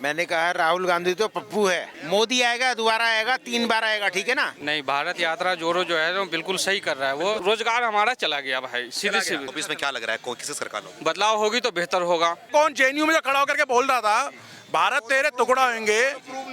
मैंने कहा राहुल गांधी तो पप्पू है, मोदी आएगा दोबारा आएगा 3 बार आएगा, ठीक है ना। नहीं, भारत यात्रा जोरो जो है वो बिल्कुल सही कर रहा है। वो रोजगार हमारा चला गया भाई, सीधी सीधी। ऑफिस में क्या लग रहा है, किसकी सरकार होगी? बदलाव होगी तो बेहतर होगा। कौन जेएनयू में जो खड़ा होकर के बोल रहा था भारत तेरे टुकड़ा होंगे,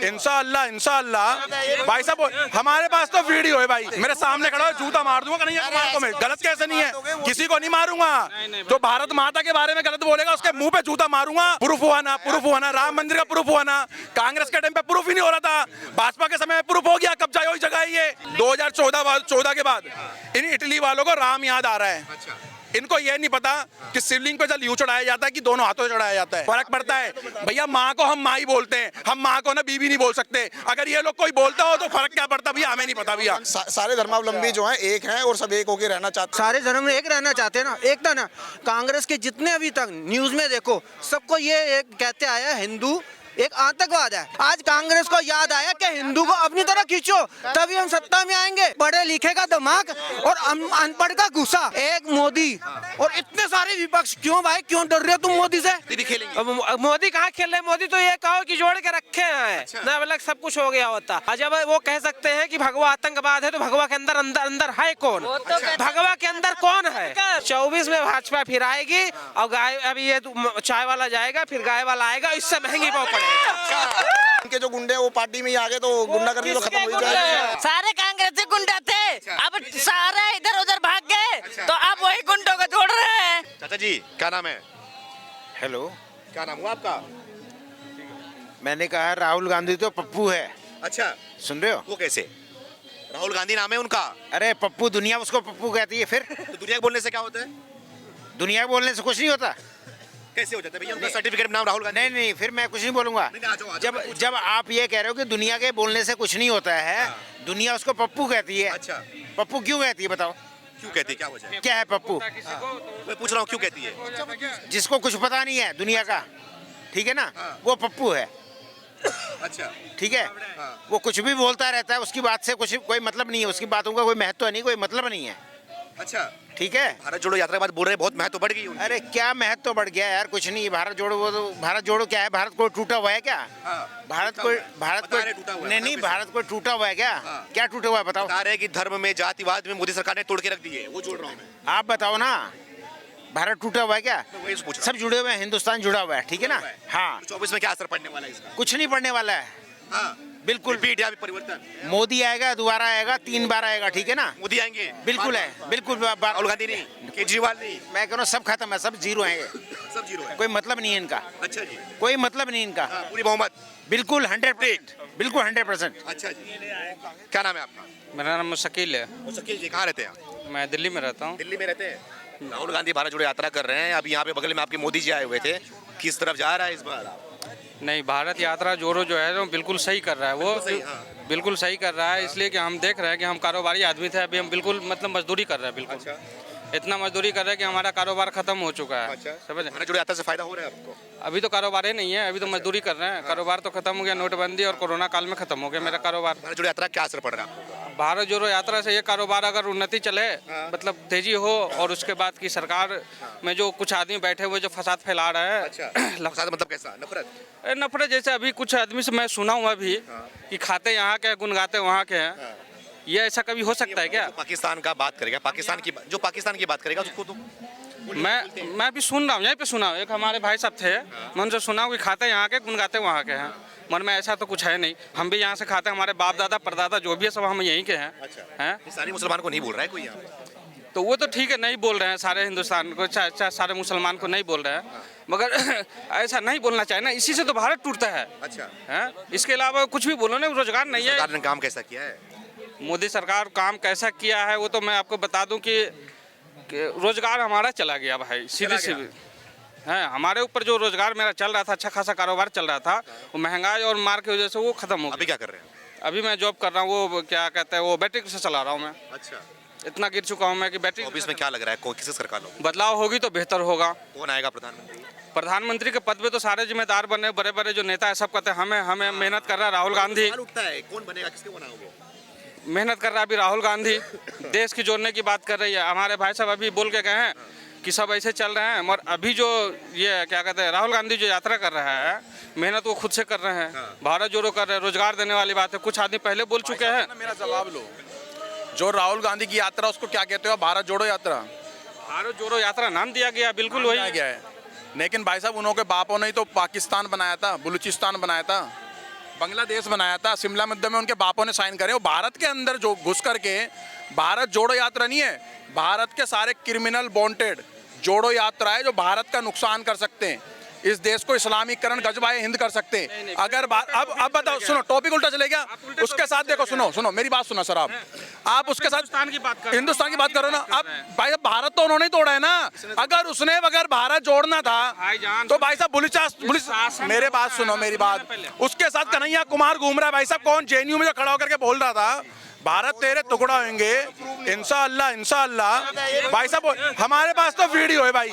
इंशाअल्लाह इंशाअल्लाह। भाई साहब हमारे पास तो वीडियो है भाई, मेरे सामने खड़ा हो जूता मार दूंगा कन्हैया कुमार को मैं। गलत कैसे नहीं है, किसी को नहीं मारूंगा। जो भारत माता के बारे में गलत बोलेगा उसके मुंह पे जूता मारूंगा। प्रूफ हुआ ना, राम मंदिर का प्रूफ हुआ ना। कांग्रेस के टाइम पे प्रूफ ही नहीं हो रहा था, भाजपा के समय में प्रूफ हो गया। कब्जा वही जगह है ये 2014 के बाद इन इटली वालों को राम याद आ रहा है। इनको ये नहीं पता कि शिवलिंग पे जल यूं चढ़ाया जाता है कि दोनों हाथों से चढ़ाया जाता है। फर्क पड़ता है भैया, माँ को हम माँ ही बोलते हैं, हम माँ को ना बीबी नहीं बोल सकते। अगर ये लोग कोई बोलता हो तो फर्क क्या पड़ता भैया, हमें नहीं पता भैया। सारे धर्मावलंबी जो हैं एक हैं और सब एक होके रहना चाहते हैं। सारे धर्म में एक रहना चाहते हैं ना, एकता ना। कांग्रेस के जितने अभी तक न्यूज में देखो सबको ये एक कहते आया हिंदू एक आतंकवाद है। आज कांग्रेस को याद आया कि हिंदू को अपनी तरह खींचो तभी हम सत्ता में आएंगे। पढ़े लिखे का दिमाग और अनपढ़ का गुस्सा। एक मोदी और इतने सारे विपक्ष, क्यों भाई क्यों डर रहे हो तुम मोदी से? मोदी कहाँ खेल रहे? मोदी तो ये कहो कि जोड़ के रखे हैं ना, मतलब सब कुछ हो गया होता। जब वो कह सकते हैं कि भगवा आतंकवाद है तो भगवा के अंदर अंदर अंदर है कौन? भगवा के अंदर कौन है? 24 में भाजपा फिर आएगी और गाय, अभी ये चाय वाला जाएगा फिर गाय वाला आएगा, इससे महंगी बहुत पड़ेगी। उनके जो गुंडे वो पार्टी में ही आ गए तो गुंडागर्दी तो खत्म हो जाएगी। सारे कांग्रेसी गुंडा थे, अब सारे इधर उधर भाग गए तो अब वही गुंडों को जोड़ रहे हैं। चाचा जी क्या नाम है? हेलो, क्या नाम हुआ आपका? मैंने कहा राहुल गांधी तो पप्पू है। अच्छा, सुन रहे हो? वो कैसे? राहुल गांधी नाम है उनका। अरे पप्पू, दुनिया उसको पप्पू कहती है। फिर तो दुनिया के बोलने से क्या होता है? दुनिया के बोलने से कुछ नहीं होता। कैसे हो जाता है भैया? उनका सर्टिफिकेट में नाम राहुल गांधी। नहीं, फिर मैं कुछ नहीं बोलूंगा। जब आप ये कह रहे हो कि दुनिया के बोलने से कुछ नहीं होता है, दुनिया उसको पप्पू कहती है। अच्छा, पप्पू क्यों कहती है बताओ? क्यों कहती है, क्या वजह है? क्या है पप्पू? मैं पूछ रहा हूँ क्यों कहती है? जिसको कुछ पता नहीं है दुनिया का, ठीक है ना, वो पप्पू है। अच्छा, ठीक है, वो कुछ भी बोलता रहता है, उसकी बात से कुछ कोई मतलब नहीं है, उसकी बातों का कोई महत्व नहीं, कोई मतलब नहीं है। अच्छा, ठीक है। भारत जोड़ो यात्रा के बाद बोल रहे हैं बहुत महत्व बढ़ गई उनकी। अरे क्या महत्व बढ़ गया यार, कुछ नहीं। भारत जोड़ो, वो तो भारत जोड़ो क्या है? भारत कोई टूटा हुआ है क्या? भारत कोई नहीं, भारत कोई टूटा हुआ है क्या? क्या टूटा हुआ है बताओ? बता रहे हैं कि धर्म में, जातिवाद में मोदी सरकार ने तोड़ के रख दी है, वो जोड़ रहा हूँ मैं। आप बताओ ना, भारत टूटा हुआ है क्या? वही पूछ रहा सब जुड़े हुए हैं, हिंदुस्तान जुड़ा हुआ है, ठीक है ना। हाँ, 24 में क्या असर पड़ने वाला है इसका? कुछ नहीं पड़ने वाला है, बिल्कुल। रिपीट या परिवर्तन? मोदी आएगा दोबारा आएगा 3 बार आएगा, ठीक है ना। मोदी आएंगे बिल्कुल है, बिल्कुल। राहुल गांधी नहीं, केजरीवाल नहीं, मैं कह रहा हूँ सब खत्म है, सब जीरो है, सब जीरो है, कोई मतलब नहीं है इनका। अच्छा जी, कोई मतलब नहीं इनका। पूरी बहुमत बिल्कुल 100%, बिल्कुल 100%। अच्छा जी, क्या नाम है आपका? मेरा नाम शकील है। शकील जी, कहाँ रहते हैं? मैं दिल्ली में रहता हूँ। दिल्ली में रहते हैं। राहुल गांधी भारत जोड़ो यात्रा कर रहे हैं, अब यहाँ पे बगल में आपके मोदी जी आए हुए थे, किस तरफ जा रहा है इस बार? नहीं, भारत यात्रा जोरो जो है वो बिल्कुल सही कर रहा है। वो बिल्कुल सही कर रहा है, इसलिए कि हम देख रहे हैं कि हम कारोबारी आदमी थे, अभी हम बिल्कुल मतलब मजदूरी कर रहे हैं। बिल्कुल इतना मजदूरी कर रहे हैं कि हमारा कारोबार खत्म हो चुका है। समझ? भारत जोड़ो यात्रा से फायदा हो रहा है आपको? अभी तो कारोबार ही नहीं है, अभी तो मजदूरी कर रहे हैं। कारोबार तो खत्म हो गया, नोटबंदी और कोरोना काल में खत्म हो गया मेरा कारोबार। भारत जोड़ो यात्रा क्या असर पड़ रहा है आपको? भारत जोड़ो यात्रा से ये कारोबार अगर उन्नति चले, मतलब तेजी हो, और उसके बाद की सरकार में जो कुछ आदमी बैठे हुए जो फसाद फैला रहे हैं। अच्छा, फसाद मतलब कैसा? नफरत? नफरत जैसे अभी कुछ आदमी से मैं सुना हूँ अभी कि खाते यहाँ के गुन गाते वहाँ के हैं। ये ऐसा कभी हो सकता है क्या? पाकिस्तान का बात करेगा, पाकिस्तान की बात करेगा उसको तो मैं अभी सुन रहा हूँ, यहीं पे सुना हूँ। एक हमारे भाई साहब थे, मैं उनसे सुना हूँ कि खाते यहाँ के गुन गाते वहाँ के हैं। मन में ऐसा तो कुछ है नहीं, हम भी यहाँ से खाते हैं, हमारे बाप दादा परदादा जो भी है सब हम यहीं के हैं। हैं? सारे मुसलमान को नहीं बोल रहा है कोई यहाँ पे? तो वो तो ठीक है, नहीं बोल रहे हैं सारे हिंदुस्तान को, चाहे सारे मुसलमान को नहीं बोल रहे हैं, मगर ऐसा नहीं बोलना चाहिए ना, इसी से तो भारत टूटता है। अच्छा, हैं? इसके अलावा कुछ भी बोलो ना, रोजगार नहीं है। सरकार ने काम कैसा किया है? मोदी सरकार काम कैसा किया है वो तो मैं आपको बता दूं कि रोजगार हमारा चला गया भाई, सीधी सीधी है। हमारे ऊपर जो रोजगार मेरा चल रहा था, अच्छा खासा कारोबार चल रहा था, वो महंगाई और मार की वजह से वो खत्म हो गया। अभी क्या कर रहे हैं? अभी मैं जॉब कर रहा हूँ, वो क्या कहते हैं, वो बैटरी से चला रहा हूँ मैं। अच्छा, इतना गिर चुका हूँ मैं कि बैटरी। ऑफिस में क्या लग रहा है, किसकी सरकार होगी? बदलाव होगी तो बेहतर होगा। कौन आएगा प्रधानमंत्री? प्रधानमंत्री के पद पे तो सारे जिम्मेदार बने, बड़े बड़े जो नेता है सब कहते हैं हमें मेहनत कर रहा है राहुल गांधी। उठता है कौन बनेगा, किसके बनाओ? वो मेहनत कर रहा है अभी राहुल गांधी, देश की जोड़ने की बात कर रही है। हमारे भाई साहब अभी बोल के गए हैं कि सब ऐसे चल रहे हैं। और अभी जो ये क्या कहते हैं राहुल गांधी जो यात्रा कर रहा है, मेहनत वो खुद से कर रहे हैं, भारत जोड़ो कर रहे हैं, रोजगार देने वाली बात है। कुछ आदमी पहले बोल चुके हैं। मेरा जवाब लो, जो राहुल गांधी की यात्रा उसको क्या कहते हो? भारत जोड़ो यात्रा। भारत जोड़ो यात्रा नाम दिया गया, बिल्कुल वही गया है। लेकिन भाई साहब उन्होंने बापों ने ही तो पाकिस्तान बनाया था, बलूचिस्तान बनाया था, बांग्लादेश बनाया था, शिमला मुद्दे में उनके बापों ने साइन करे। वो भारत के अंदर जो घुस करके भारत जोड़ो यात्रा नहीं है, भारत के सारे क्रिमिनल वांटेड जोड़ो यात्रा है जो भारत का नुकसान कर सकते हैं, इस देश को इस्लामीकरण गजबाए हिंद कर सकते हैं। अगर अब बताओ, सुनो टॉपिक उल्टा चले गया उसके साथ। देखो सुनो मेरी बात सुनो सर, आप उसके साथ हिंदुस्तान की बात करो ना। अब भाई भारत तो उन्होंने ही तोड़ा है ना। अगर भारत जोड़ना था तो भाई साहब मेरे बात सुनो, मेरी बात। उसके साथ कन्हैया कुमार घूम रहा है भाई साहब, कौन जेएनयू में जो खड़ा होकर के बोल रहा था भारत तेरे टुकड़ा होंगे इंशाअल्लाह इंशाअल्लाह। भाई साहब हमारे पास तो वीडियो है भाई,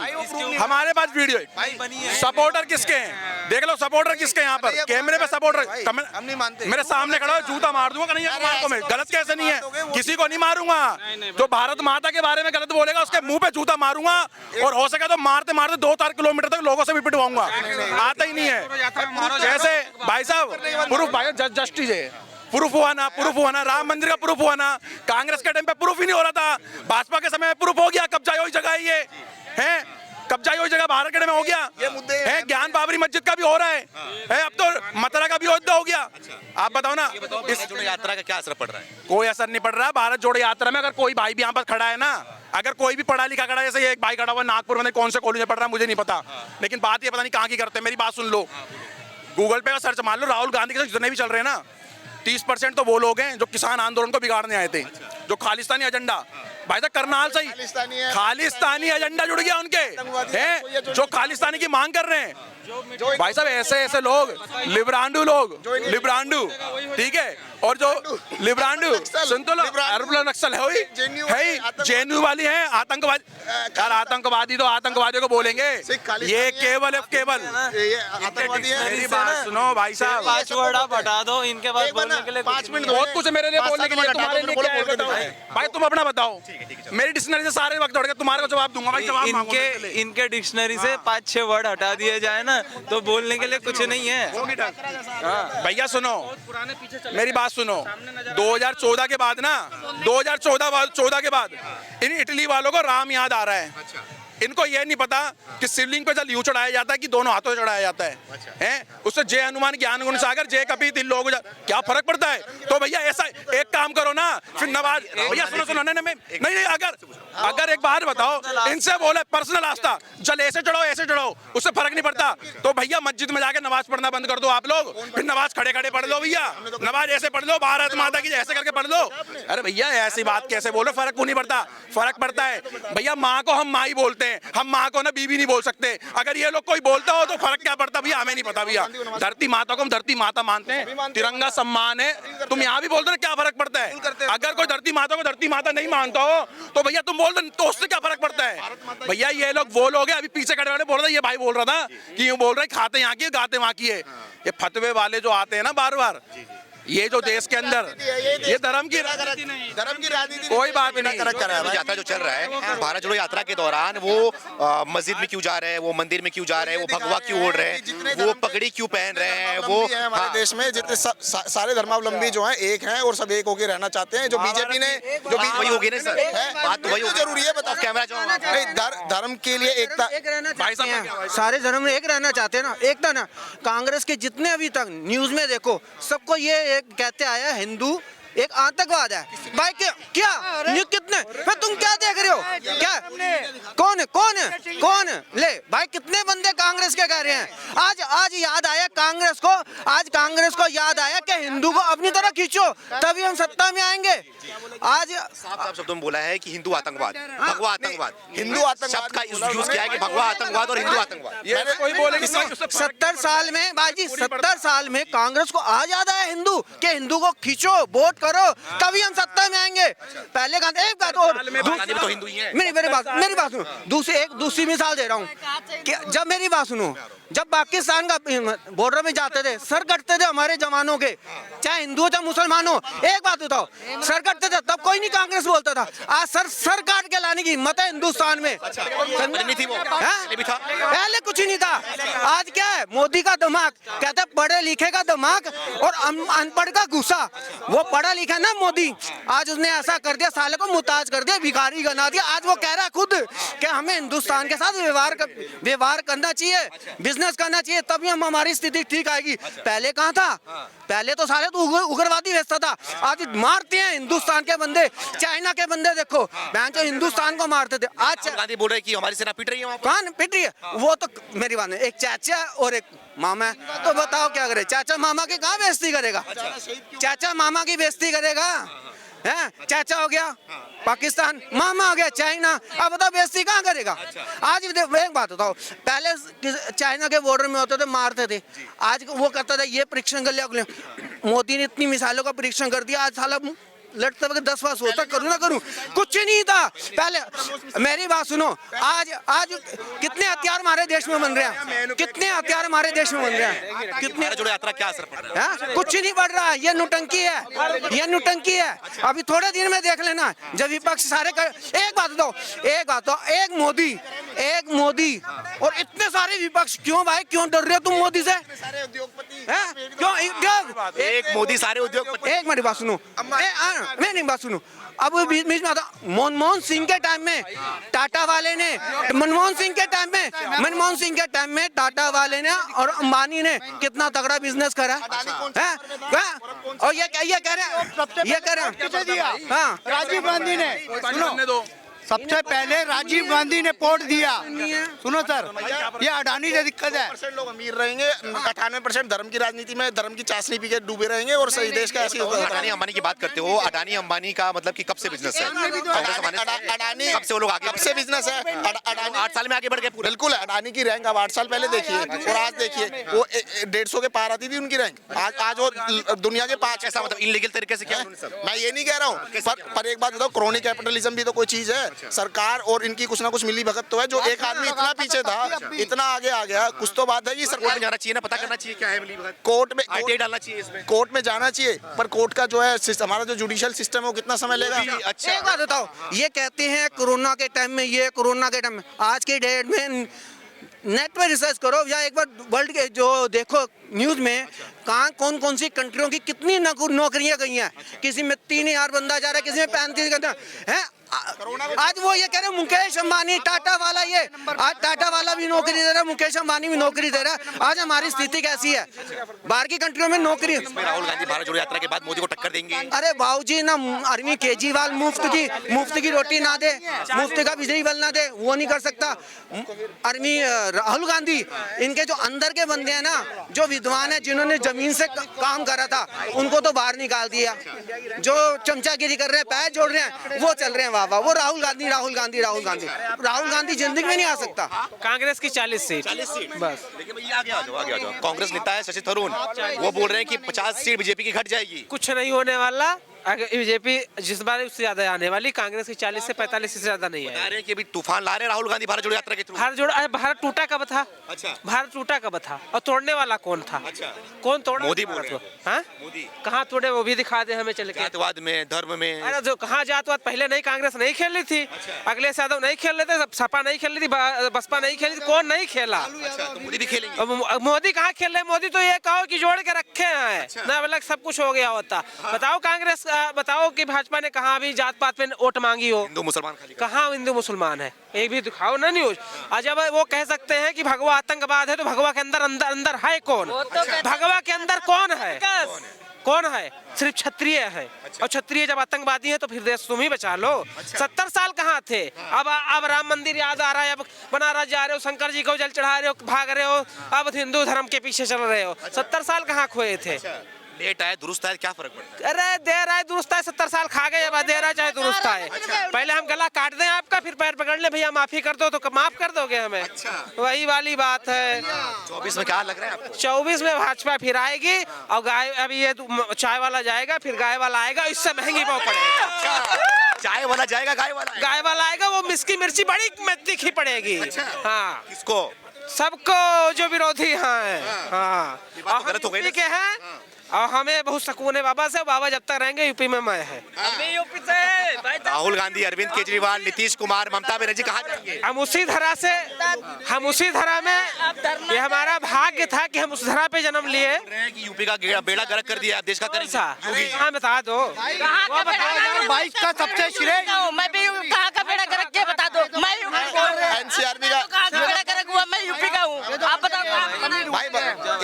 हमारे पास वीडियो है। सपोर्टर किसके हैं देख लो, सपोर्टर किसके यहाँ पर कैमरे पे सपोर्टर हम नहीं मानते। मेरे सामने खड़ा हो, जूता मार दूंगा कन्हैया कुमार को मैं। गलत कैसे नहीं है, किसी को नहीं मारूंगा। जो भारत माता के बारे में गलत बोलेगा उसके मुंह पे जूता मारूंगा, और हो सके तो मारते मारते 2-4 किलोमीटर तक लोगों से भी पिटवाऊंगा। आता ही नहीं है कैसे भाई साहब। प्रूफ भाई जस्टिस है, प्रूफ हुआ ना, राम मंदिर का प्रूफ हुआ ना। कांग्रेस के टाइम पे प्रूफ ही नहीं हो रहा था, भाजपा के समय में प्रूफ हो गया। कब्जा वही जगह ये है, कब्जा वही जगह भारत के टाइम में हो गया है। ज्ञान बाबरी मस्जिद का भी हो रहा है, अब तो मथुरा का भी अयोध्या हो गया। आप बताओ ना इस जोड़ो यात्रा का क्या असर पड़ रहा है? कोई असर नहीं पड़ रहा। भारत जोड़ो यात्रा में अगर कोई भाई भी यहाँ पर खड़ा है ना, अगर कोई भी पढ़ा लिखा खड़ा है, जैसे ये एक भाई खड़ा हुआ नागपुर में, कौन से कॉलेज में पढ़ रहा है मुझे नहीं पता, लेकिन बात ये पता नहीं कहाँ की करते हैं। मेरी बात सुन लो, गूगल पे का सर्च मान लो, राहुल गांधी के जितने भी चल रहे हैं ना, 30% तो वो लोग हैं जो किसान आंदोलन को बिगाड़ने आए थे, जो खालिस्तानी एजेंडा। भाई साहब करनाल से ही खालिस्तानी एजेंडा जुड़ गया उनके हैं, जो खालिस्तानी की मांग कर रहे हैं। भाई साहब ऐसे लोग लिब्रांडू ठीक है, और जो लिब्रांडू सुन तो लो, नक्सल है जेएनयू वाली है, आतंकवादी। यार आतंकवादी तो आतंकवादियों को बोलेंगे, ये केवल मेरी बात सुनो भाई साहब। 5 वर्ड आप हटा दो इनके पास बोलने के लिए। 5 मिनट बहुत कुछ है मेरे लिए बोलने के लिए, तुम्हारे लिए क्या है बताओ भाई, तुम अपना बताओ। मेरी डिक्शनरी से सारे वक्त उड़ गए, तुम्हारे को जवाब दूंगा भाई। जवाब इनके डिक्शनरी से 5-6 वर्ड हटा दिए जाए ना तो बोलने के लिए कुछ नहीं है। भैया सुनो मेरी बात सुनो, 2014 के बाद ना, 2014 के बाद इन इटली वालों को राम याद आ रहा है। इनको ये नहीं पता कि शिवलिंग पे जल यूं चढ़ाया जाता है कि दोनों हाथों से चढ़ाया जाता है, हैं? उससे जय हनुमान ज्ञान गुण सागर जय कपीत इन लोगों क्या फर्क पड़ता है? तो भैया ऐसा एक काम करो ना, फिर नवाज भैया सुनो नहीं अगर एक बार बताओ, इनसे बोले पर्सनल आस्था जल ऐसे चढ़ाओ उससे फर्क नहीं पड़ता, तो भैया मस्जिद में जाके नमाज पढ़ना बंद कर दो आप लोग। फिर नमाज खड़े पढ़ लो भैया, नमाज ऐसे पढ़ लो, भारत माता की ऐसे करके पढ़ लो। अरे भैया ऐसी बात कैसे बोलो, फर्क क्यों नहीं पड़ता? फर्क पड़ता है भैया। माँ को हम माँ ही बोलते हैं, हम माँ को ना बीबी नहीं बोल सकते। अगर ये लोग कोई बोलता हो तो फर्क क्या पड़ता भैया, हमें नहीं पता भैया। धरती माता को हम धरती माता मानते हैं, तिरंगा सम्मान है। तुम यहाँ भी बोलते हो क्या फर्क पड़ता है? अगर कोई धरती माता को धरती माता नहीं मानता हो तो भैया तुम बोल दो, तो उससे क्या फर्क पड़ता है भैया? ये लोग वो लोग हैं, अभी पीछे खड़े वाले बोल रहे, ये भाई बोल रहा था कि यूं बोल रहे खाते यहाँ की गाते वहाँ की है। ये फतवे वाले जो आते हैं ना बार बार, ये जो देश के अंदर ये धर्म की राजनीति कोई बात नहीं। यात्रा जो चल रहा है भारत जोड़ो यात्रा के दौरान, वो मस्जिद में क्यों जा रहे हैं, वो मंदिर में क्यों जा रहे हैं, वो भगवा क्यों ओढ़ रहे हैं, वो पगड़ी क्यों पहन रहे हैं, वो हमारे देश में जितने सारे धर्मावलंबी जो हैं एक हैं और सब एक होकर रहना चाहते हैं। जो बीजेपी ने जो वही होगी ना सर, बात तो वही जरूरी है। बताओ कैमरा धर्म के लिए एकता, सारे धर्म एक रहना चाहते हैं ना, एकता ना। कांग्रेस के जितने अभी तक न्यूज में देखो, सबको ये कहते आया हिंदू एक आतंकवाद है भाई। क्या कितने तुम क्या देख रहे हो? क्या कौन ले भाई, कितने बंदे कांग्रेस के कह रहे हैं? आज याद आया कांग्रेस को, आज कांग्रेस को याद आया कि हिंदू को अपनी तरह खींचो तभी हम सत्ता में आएंगे। आज साफ शब्दों में बोला है कि हिंदू आतंकवाद, भगवा आतंकवाद, हिंदू आतंकवाद का यूज किया है कि भगवा आतंकवाद और हिंदू आतंकवाद। कोई बोले 70 साल में बाजी, 70 साल में कांग्रेस को आज याद आया हिंदू के हिंदू को खींचो, वोट करो तभी हम सत्ता में आएंगे। पहले एक बात और, तो हिंदू ही है। मेरी बात सुनो, दूसरी मिसाल दे रहा हूँ कि जब मेरी बात सुनो, जब पाकिस्तान का बॉर्डर में जाते थे, सर कटते थे हमारे जवानों के, चाहे हिंदू हो चाहे मुसलमान हो। एक बात बताओ, सर कटते थे तब कोई नहीं कांग्रेस बोलता था, आज सर काट के लाने की हिम्मत है हिंदुस्तान में। नहीं थी वो, पहले भी था। पहले कुछ ही नहीं था, आज क्या है, मोदी का दिमाग, कहते हैं पढ़े लिखे का दिमाग और अनपढ़ का गुस्सा। वो पढ़ा लिखा ना मोदी, आज उसने ऐसा कर दिया, साले को मुताज कर दिया, भिखारी बना दिया। आज वो कह रहा है खुद कि हमें हिंदुस्तान के साथ व्यवहार करना चाहिए, बिजनेस करना चाहिए, तभी हमारी स्थिति ठीक आएगी। पहले कहाँ था, पहले तो साले तो उग्रवादी भेजता था, आज मारते हैं हिंदुस्तान के बंदे। चाइना के बंदे देखो, बहन जो हिंदुस्तान को मारते थे, आज गांधी बोल रहे कि हमारी सेना पिट रही है। कौन पिट रही है? वो तो मेरी बात है, एक चाचा और एक मामा है, तो बताओ क्या करे? चाचा मामा की कहाँ बेइज्जती करेगा? चाचा मामा की बेइज्जती करेगा? है, चाचा हो गया पाकिस्तान, मामा हो गया चाइना, अब बताओ बेइज्जती कहाँ करेगा? आज एक बात बताओ, पहले चाइना के बॉर्डर में होते थे, मारते थे, आज वो करता था ये परीक्षण कर लिया। मोदी ने इतनी मिसाइलों का परीक्षण कर दिया, आज साला लड़ते वक्त 10 बार सोचता करूँ ना करूँ, कुछ नहीं था पहले। मेरी बात सुनो, आज कितने हथियार हमारे देश में बन रहे हैं, कितने हथियार हमारे देश में बन रहे हैं, कितने जोड़ो यात्रा क्या असर पड़ रहा है? कुछ नहीं बढ़ रहा है, ये नौटंकी है, ये नौटंकी है। अभी थोड़े दिन में देख लेना, जब विपक्ष सारे एक बात दो, एक मोदी और इतने सारे विपक्ष, क्यों भाई, क्यों डर रहे हो तुम मोदी से? क्यों एक मोदी सारे उद्योगपति। एक मेरी बात सुनो, मैं नहीं बात सुनो, अब बीच में आता, मनमोहन सिंह के टाइम में टाटा वाले ने, मनमोहन सिंह के टाइम में टाटा वाले ने और अंबानी ने कितना तगड़ा बिजनेस करा है? और ये कह रहे हैं, हाँ, राजीव गांधी ने, सुनो, सबसे पहले राजीव गांधी ने पोर्ट दिया। सुनो सर, ये अडानी से दिक्कत है। 98% लोग अमीर रहेंगे, 98% धर्म की राजनीति में धर्म की चाशनी पी के डूबे रहेंगे और सही देश का ऐसी होगा। अडानी अंबानी की बात करते हो, अडानी अंबानी का मतलब कि कब से बिजनेस है? अडानी कब से वो लोग आगे, कब से बिजनेस है? अडानी 8 साल में आगे बढ़ गए पूरे। बिल्कुल, अडानी की रैंक अब 8 साल पहले देखिए और आज देखिए, वो 150 के पार आती थी उनकी रैंक, आज वो दुनिया के 5। ऐसा मतलब इनलीगल तरीके से क्या? मैं ये नहीं कह रहा हूँ, पर एक बात बताओ, क्रोनी कैपिटलिज्म भी तो कोई चीज है। सरकार और इनकी कुछ ना कुछ मिली भगत तो है, जो एक आदमी इतना पीछे था, इतना आगे आ गया, कुछ तो बात है कि कोर्ट में जाना चाहिए ना, पता करना चाहिए क्या है मिली भगत। कोर्ट में आईटी डालना चाहिए इसमें, कोर्ट में जाना चाहिए, पर कोर्ट का जो है हमारा जो जुडिशियल सिस्टम है वो कितना समय लेगा? अच्छा, एक बात बताओ, ये कहते हैं कोरोना के टाइम में, ये कोरोना के टाइम में, आज के डेट में नेट पे रिसर्च करो या एक बार वर्ल्ड के जो देखो न्यूज़ में, कहाँ कौन कौन सी कंट्रियों की कितनी नौकरियां गई हैं। किसी में 3000 बंदा जा रहा है, किसी में 35 है। आज वो ये कह रहे मुकेश अंबानी टाटा वाला, ये आज टाटा वाला भी नौकरी दे रहा है, मुकेश अंबानी भी नौकरी दे रहा है। आज हमारी स्थिति कैसी है? बाहर की कंट्रियों में नौकरी। राहुल गांधी भारत जोड़ो यात्रा के बाद मोदी को टक्कर देंगे। अरे बाबूजी ना, अरविंद केजरीवाल मुफ्त की रोटी ना दे, मुफ्त का बिजली बिल ना दे, वो नहीं कर सकता। राहुल गांधी, इनके जो अंदर के बंदे हैं ना, जो विद्वान है, जिन्होंने जमीन से काम करा था, उनको तो बाहर निकाल दिया। जो चमचागिरी कर रहे हैं, पैर जोड़ रहे हैं, वो चल रहे हैं वाह। वो राहुल गांधी जिंदगी में नहीं आ सकता। कांग्रेस की 40 सीट बस। लेकिन आगे आ जाओ। कांग्रेस नेता है शशि थरूर, वो बोल रहे हैं कि 50 सीट बीजेपी की घट जाएगी। कुछ नहीं होने वाला, अगर बीजेपी जिस बार उससे ज्यादा आने वाली, कांग्रेस की 40 से 45 से ज्यादा नहीं बता है। रहे हैं कि अभी तूफान ला रहे हैं राहुल गांधी भारत जोड़ो यात्रा के थ्रू। भारत टूटा कब था? अच्छा, भारत टूटा कब था और तोड़ने वाला कौन था? अच्छा, कौन तोड़ा? मोदी बोल रहे हैं। हाँ, मोदी कहाँ तोड़े वो भी दिखा दे हमें चल के। जातवाद में, धर्म में। अरे जो कहाँ जातवाद, पहले नहीं कांग्रेस नहीं खेल रही थी, अखिलेश यादव नहीं खेल रहे थे, सपा नहीं खेल रही थी, बसपा नहीं खेल रही थी, कौन नहीं खेला? तो मोदी भी खेलेंगे। मोदी कहाँ खेल रहे? मोदी तो ये कहो कि जोड़ के रखे हैं ना, मतलब सब कुछ हो गया होता। बताओ कांग्रेस, बताओ कि भाजपा ने कहाँ भी जात पात पे वोट मांगी हो? हिंदू मुसलमान खाली कहाँ हिंदू मुसलमान है? एक भी दिखाओ ना न्यूज। और जब वो कह सकते हैं कि भगवा आतंकवाद है, तो भगवा के अंदर है कौन? भगवा के अंदर कौन है? कौन है? सिर्फ क्षत्रिय है। और क्षत्रिय जब आतंकवादी है तो फिर देश तुम ही बचा लो। 70 साल कहाँ थे? अब राम मंदिर याद आ रहा है, अब बनारस जा रहे हो, शंकर जी को जल चढ़ा रहे हो, भाग रहे हो, अब हिंदू धर्म के पीछे चल रहे हो। 70 साल कहाँ खोए थे? लेट आए दुरुस्त आए, क्या फर्क पड़ता है? अरे देर आए दुरुस्त आए, 70 साल खा गए, अब देर आए चाहे दुरुस्त आए। पहले हम गला काट दें आपका, फिर पैर पकड़ ले, भैया माफी कर दो, तो माफ कर दोगे हमें? वही वाली बात है। 24 में क्या लग रहा है आपको? 24 में भाजपा फिर आएगी और गाय, अभी ये चाय वाला जाएगा, फिर गाय वाला आएगा, इससे महंगी पाव पड़ेगा। चाय वाला जाएगा, गाय वाला आएगा, वो मिसकी मिर्ची बड़ी तीखी पड़ेगी। हाँ, किसको? सबको जो विरोधी हैं। हाँ, बात तो गलत हो गई ना? के हैं और हमें बहुत सुकून है बाबा से। बाबा जब तक रहेंगे यूपी में मैं है। यूपी से राहुल गांधी, अरविंद केजरीवाल, नीतीश कुमार, ममता बनर्जी कहाँ जाएंगे? हम उसी धरा में ये हमारा भाग्य था कि हम उस धरा पे जन्म लिए। कि यूपी का बेड़ा गर्क कर दिया, देश का करेंगे। हाँ बता दो। 2022 का सबसे श्रेय मैं भी कहाँ का बेड़ा गर्क के बता दो। मैं एनसीआरबी का कहाँ का बेड़ा गर्क हुआ, मैं यूपी का हूँ। आप बताओ भाई,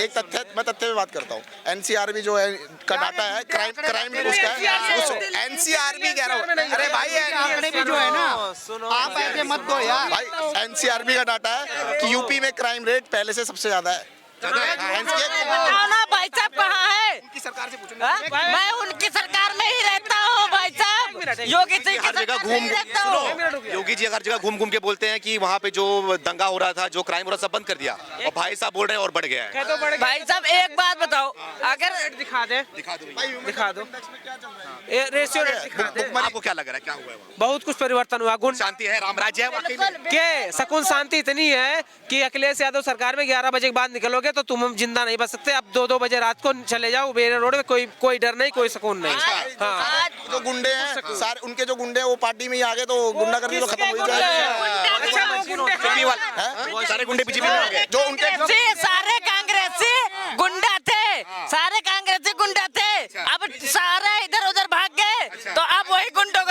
एक तथ्य में बात करता हूँ। एनसीआरबी जो है का डाटा है, क्राइम उसका है, एनसीआरबी कह रहा हूँ। अरे भाई आंकड़े भी जो है ना, आप ऐसे मत दो यार भाई, एनसीआरबी का डाटा है कि यूपी में क्राइम रेट पहले से सबसे ज्यादा है। बताओ ना भाई साहब कहाँ है? उनकी सरकार से पूछो। मैं उनकी सरकार में ही रहता हूँ भाई साहब। योगी जी हर जगह योगी जी हर जगह घूम घूम के बोलते हैं कि वहाँ पे जो दंगा हो रहा था, जो क्राइम हो रहा था, सब बंद कर दिया। और भाई साहब बोल रहे हैं और बढ़ गया है। भाई साहब एक बात बताओ, अगर दिखा दो रेशियो आपको क्या लग रहा है, क्या हुआ है वहाँ? बहुत कुछ परिवर्तन हुआ। गुण शांति है, राम राज्य है वाकई में? के सकून शांति इतनी है कि अखिलेश यादव सरकार में 11 बजे के बाद निकलोगे तो तुम जिंदा नहीं बच सकते। अब 2-2 बजे रात को चले जाओ बेरे रोड में, कोई डर नहीं, कोई सुकून नहीं। हाँ, जो गुंडे हैं सारे, उनके जो गुंडे हैं वो पार्टी में ही आ गए तो गुंडागर्दी तो खत्म हो जाएगी। अच्छा वो गुंडे सारे गुंडे बीजेपी में आ गए। जो उनके सारे कांग्रेसी गुंडा थे, सारे कांग्रेसी गुंडा थे। अब सारे इधर उधर भाग गए तो अब वही गुंडों